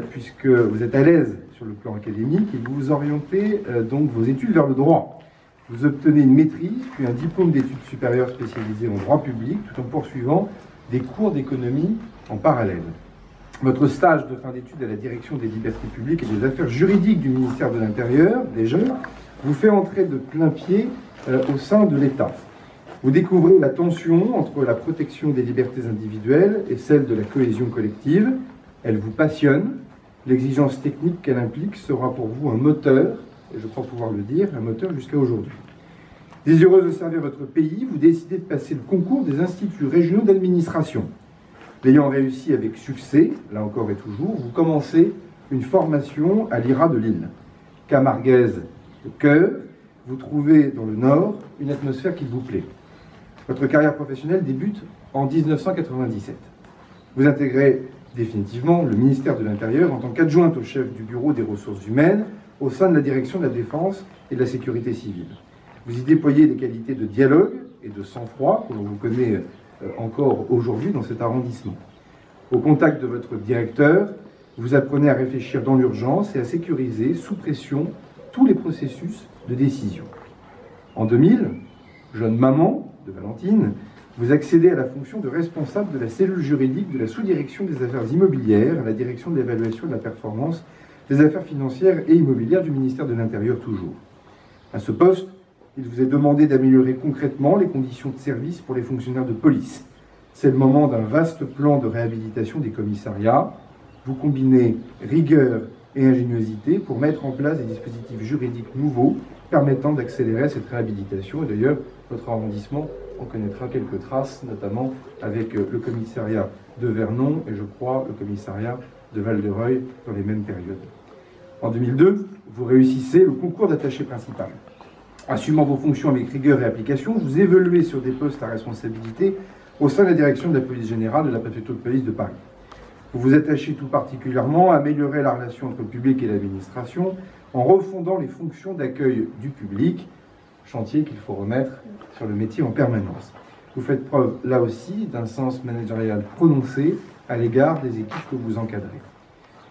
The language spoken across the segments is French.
puisque vous êtes à l'aise sur le plan académique et vous orientez donc vos études vers le droit. Vous obtenez une maîtrise, puis un diplôme d'études supérieures spécialisé en droit public, tout en poursuivant des cours d'économie en parallèle. Votre stage de fin d'études à la direction des libertés publiques et des affaires juridiques du ministère de l'Intérieur, déjà, vous fait entrer de plein pied au sein de l'État. Vous découvrez la tension entre la protection des libertés individuelles et celle de la cohésion collective. Elle vous passionne. L'exigence technique qu'elle implique sera pour vous un moteur, et je crois pouvoir le dire, un moteur jusqu'à aujourd'hui. Désireuse de servir votre pays, vous décidez de passer le concours des instituts régionaux d'administration. L'ayant réussi avec succès, là encore et toujours, vous commencez une formation à l'IRA de Lille. Camarguaise de cœur, vous trouvez dans le Nord une atmosphère qui vous plaît. Votre carrière professionnelle débute en 1997. Vous intégrez définitivement le ministère de l'Intérieur en tant qu'adjointe au chef du bureau des ressources humaines au sein de la direction de la défense et de la sécurité civile. Vous y déployez des qualités de dialogue et de sang-froid que l'on vous connaît encore aujourd'hui dans cet arrondissement. Au contact de votre directeur, vous apprenez à réfléchir dans l'urgence et à sécuriser sous pression tous les processus de décision. En 2000, jeune maman de Valentine, vous accédez à la fonction de responsable de la cellule juridique de la sous-direction des affaires immobilières, à la direction de l'évaluation de la performance des affaires financières et immobilières du ministère de l'Intérieur toujours. À ce poste, il vous est demandé d'améliorer concrètement les conditions de service pour les fonctionnaires de police. C'est le moment d'un vaste plan de réhabilitation des commissariats. Vous combinez rigueur et ingéniosité pour mettre en place des dispositifs juridiques nouveaux permettant d'accélérer cette réhabilitation. Et d'ailleurs, votre arrondissement en connaîtra quelques traces, notamment avec le commissariat de Vernon et je crois le commissariat de Val-de-Reuil dans les mêmes périodes. En 2002, vous réussissez le concours d'attaché principal. Assumant vos fonctions avec rigueur et application, vous évoluez sur des postes à responsabilité au sein de la direction de la police générale de la préfecture de police de Paris. Vous vous attachez tout particulièrement à améliorer la relation entre le public et l'administration en refondant les fonctions d'accueil du public, chantier qu'il faut remettre sur le métier en permanence. Vous faites preuve, là aussi, d'un sens managérial prononcé à l'égard des équipes que vous encadrez.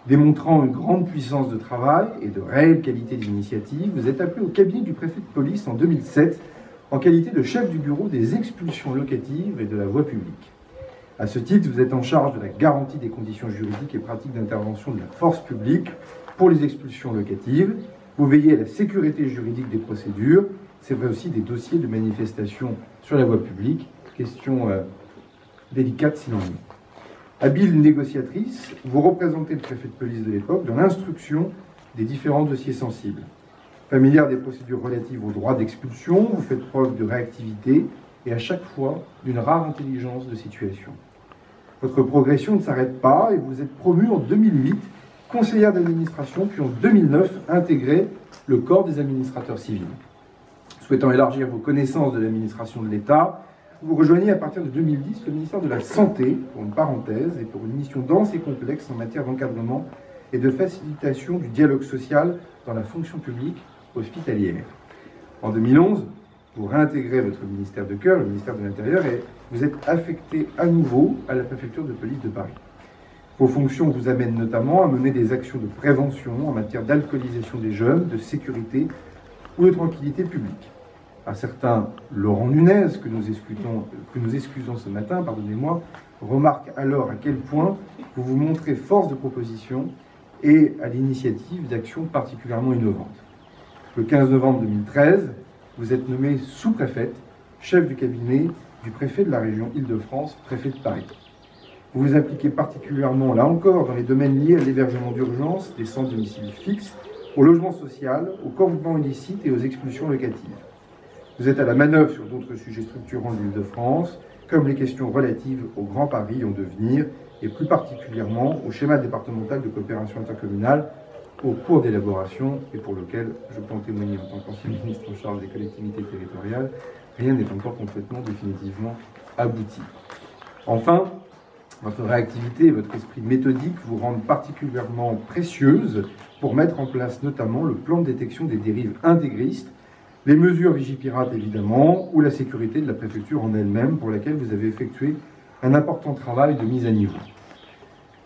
Démontrant une grande puissance de travail et de réelle qualité d'initiative, vous êtes appelé au cabinet du préfet de police en 2007 en qualité de chef du bureau des expulsions locatives et de la voie publique. À ce titre, vous êtes en charge de la garantie des conditions juridiques et pratiques d'intervention de la force publique pour les expulsions locatives. Vous veillez à la sécurité juridique des procédures. C'est vrai aussi des dossiers de manifestation sur la voie publique, question délicate s'il en est. Habile négociatrice, vous représentez le préfet de police de l'époque dans l'instruction des différents dossiers sensibles. Familière des procédures relatives au droit d'expulsion, vous faites preuve de réactivité et à chaque fois d'une rare intelligence de situation. Votre progression ne s'arrête pas et vous êtes promue en 2008 conseillère d'administration, puis en 2009 intégrée le corps des administrateurs civils. Souhaitant élargir vos connaissances de l'administration de l'État, vous rejoignez à partir de 2010 le ministère de la Santé, pour une parenthèse, et pour une mission dense et complexe en matière d'encadrement et de facilitation du dialogue social dans la fonction publique hospitalière. En 2011, vous réintégrez votre ministère de cœur, le ministère de l'Intérieur, et vous êtes affecté à nouveau à la préfecture de police de Paris. Vos fonctions vous amènent notamment à mener des actions de prévention en matière d'alcoolisation des jeunes, de sécurité ou de tranquillité publique. Un certain Laurent Nunez, que nous excusons ce matin, pardonnez-moi, remarque alors à quel point vous vous montrez force de proposition et à l'initiative d'actions particulièrement innovantes. Le 15 novembre 2013, vous êtes nommé sous-préfète, chef du cabinet du préfet de la région Île-de-France, préfet de Paris. Vous vous impliquez particulièrement, là encore, dans les domaines liés à l'hébergement d'urgence, des centres domiciliaires fixes, au logement social, au campement illicite et aux expulsions locatives. Vous êtes à la manœuvre sur d'autres sujets structurants de l'Île-de-France, comme les questions relatives au Grand Paris en devenir, et plus particulièrement au schéma départemental de coopération intercommunale, au cours d'élaboration, et pour lequel je peux en témoigner en tant qu'ancien ministre en charge des collectivités territoriales, rien n'est encore complètement définitivement abouti. Enfin, votre réactivité et votre esprit méthodique vous rendent particulièrement précieuse pour mettre en place notamment le plan de détection des dérives intégristes, les mesures Vigipirate évidemment, ou la sécurité de la préfecture en elle-même, pour laquelle vous avez effectué un important travail de mise à niveau.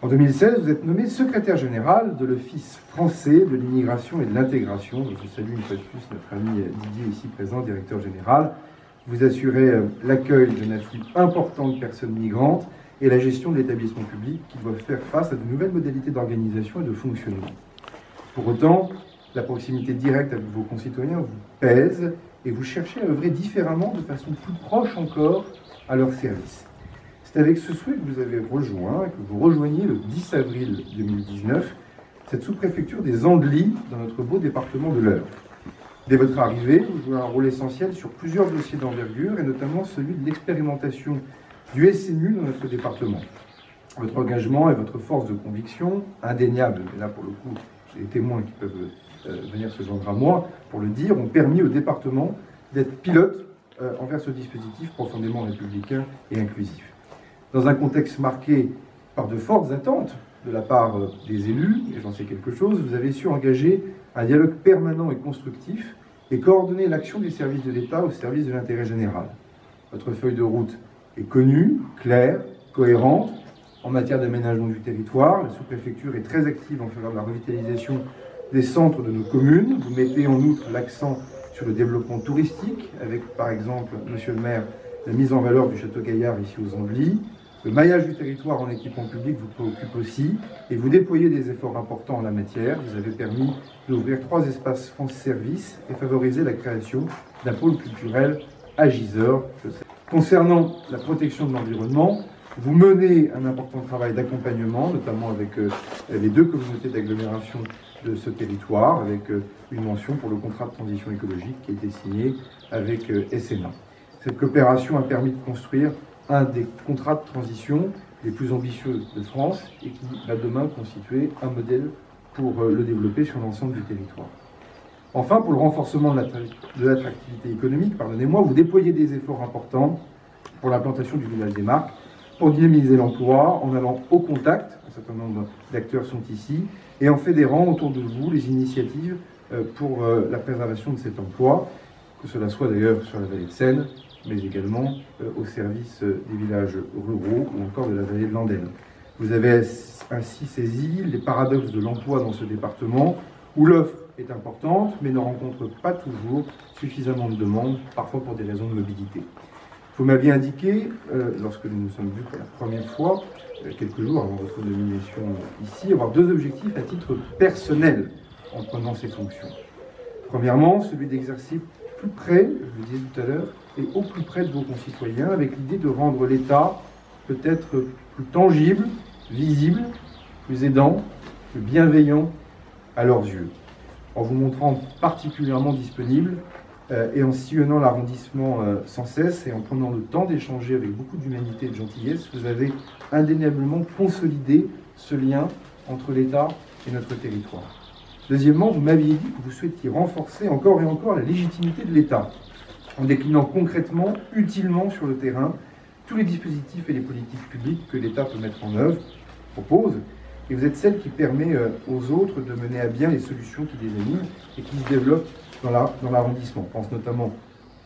En 2016, vous êtes nommé secrétaire général de l'Office français de l'immigration et de l'intégration. Je salue une fois de plus notre ami Didier, ici présent, directeur général. Vous assurez l'accueil d'un afflux important de personnes migrantes et la gestion de l'établissement public qui doit faire face à de nouvelles modalités d'organisation et de fonctionnement. Pour autant, la proximité directe avec vos concitoyens vous pèse et vous cherchez à œuvrer différemment, de façon plus proche encore, à leur service. C'est avec ce souhait que vous avez rejoint, que vous rejoignez le 10 avril 2019, cette sous-préfecture des Andelys dans notre beau département de l'Eure. Dès votre arrivée, vous jouez un rôle essentiel sur plusieurs dossiers d'envergure, et notamment celui de l'expérimentation du SNU dans notre département. Votre engagement et votre force de conviction, indéniable, et là pour le coup, j'ai des témoins qui peuvent venir se joindre à moi pour le dire, ont permis au département d'être pilote envers ce dispositif profondément républicain et inclusif. Dans un contexte marqué par de fortes attentes de la part des élus, et j'en sais quelque chose, vous avez su engager un dialogue permanent et constructif et coordonner l'action des services de l'État au service de l'intérêt général. Votre feuille de route est connue, claire, cohérente. En matière d'aménagement du territoire, la sous-préfecture est très active en faveur de la revitalisation des centres de nos communes. Vous mettez en outre l'accent sur le développement touristique, avec par exemple, monsieur le maire, la mise en valeur du château Gaillard ici aux Andelys. Le maillage du territoire en équipement public vous préoccupe aussi, et vous déployez des efforts importants en la matière. Vous avez permis d'ouvrir 3 espaces France Service et favoriser la création d'un pôle culturel à Gisors. Concernant la protection de l'environnement, vous menez un important travail d'accompagnement, notamment avec les 2 communautés d'agglomération de ce territoire, avec une mention pour le contrat de transition écologique qui a été signé avec SMA. Cette coopération a permis de construire un des contrats de transition les plus ambitieux de France et qui va demain constituer un modèle pour le développer sur l'ensemble du territoire. Enfin, pour le renforcement de l'attractivité économique, pardonnez-moi, vous déployez des efforts importants pour l'implantation du village des Marques, pour dynamiser l'emploi en allant au contact, un certain nombre d'acteurs sont ici, et en fédérant autour de vous les initiatives pour la préservation de cet emploi, que cela soit d'ailleurs sur la vallée de Seine, mais également au service des villages ruraux ou encore de la vallée de l'Andenne. Vous avez ainsi saisi les paradoxes de l'emploi dans ce département, où l'offre est importante, mais ne rencontre pas toujours suffisamment de demandes, parfois pour des raisons de mobilité. Vous m'aviez indiqué, lorsque nous nous sommes vus pour la première fois, quelques jours avant votre nomination ici, avoir 2 objectifs à titre personnel en prenant ces fonctions. Premièrement, celui d'exercer plus près, je le disais tout à l'heure, et au plus près de vos concitoyens, avec l'idée de rendre l'État peut-être plus tangible, visible, plus aidant, plus bienveillant à leurs yeux. En vous montrant particulièrement disponible et en sillonnant l'arrondissement sans cesse et en prenant le temps d'échanger avec beaucoup d'humanité et de gentillesse, vous avez indéniablement consolidé ce lien entre l'État et notre territoire. Deuxièmement, vous m'aviez dit que vous souhaitiez renforcer encore et encore la légitimité de l'État, en déclinant concrètement, utilement sur le terrain, tous les dispositifs et les politiques publiques que l'État peut mettre en œuvre, propose, et vous êtes celle qui permet aux autres de mener à bien les solutions qui les animent et qui se développent dans l'arrondissement. Je pense notamment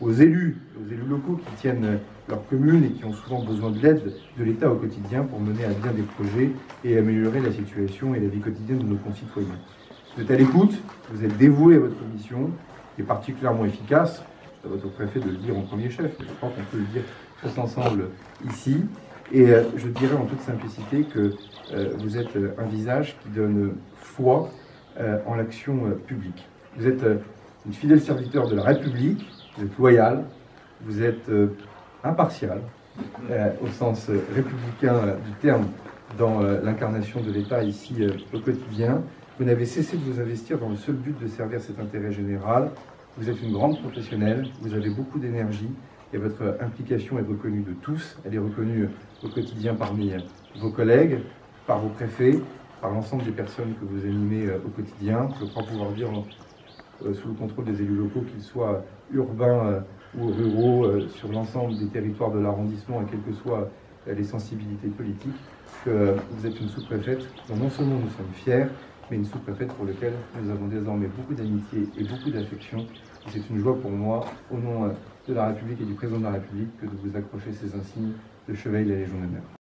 aux élus locaux qui tiennent leur commune et qui ont souvent besoin de l'aide de l'État au quotidien pour mener à bien des projets et améliorer la situation et la vie quotidienne de nos concitoyens. Vous êtes à l'écoute, vous êtes dévoué à votre mission, qui est particulièrement efficace. C'est à votre préfet de le dire en premier chef, mais je crois qu'on peut le dire tous ensemble ici. Et je dirais en toute simplicité que vous êtes un visage qui donne foi en l'action publique. Vous êtes une fidèle serviteur de la République, vous êtes loyal, vous êtes impartial, au sens républicain du terme, dans l'incarnation de l'État ici au quotidien. Vous n'avez cessé de vous investir dans le seul but de servir cet intérêt général. Vous êtes une grande professionnelle, vous avez beaucoup d'énergie et votre implication est reconnue de tous. Elle est reconnue au quotidien parmi vos collègues, par vos préfets, par l'ensemble des personnes que vous animez au quotidien. Je crois pouvoir dire, sous le contrôle des élus locaux, qu'ils soient urbains ou ruraux, sur l'ensemble des territoires de l'arrondissement et quelles que soient les sensibilités politiques, que vous êtes une sous-préfète dont non seulement nous sommes fiers, mais une sous-préfète pour laquelle nous avons désormais beaucoup d'amitié et beaucoup d'affection. Et c'est une joie pour moi, au nom de la République et du Président de la République, que de vous accrocher ces insignes de chevalier de la Légion d'honneur.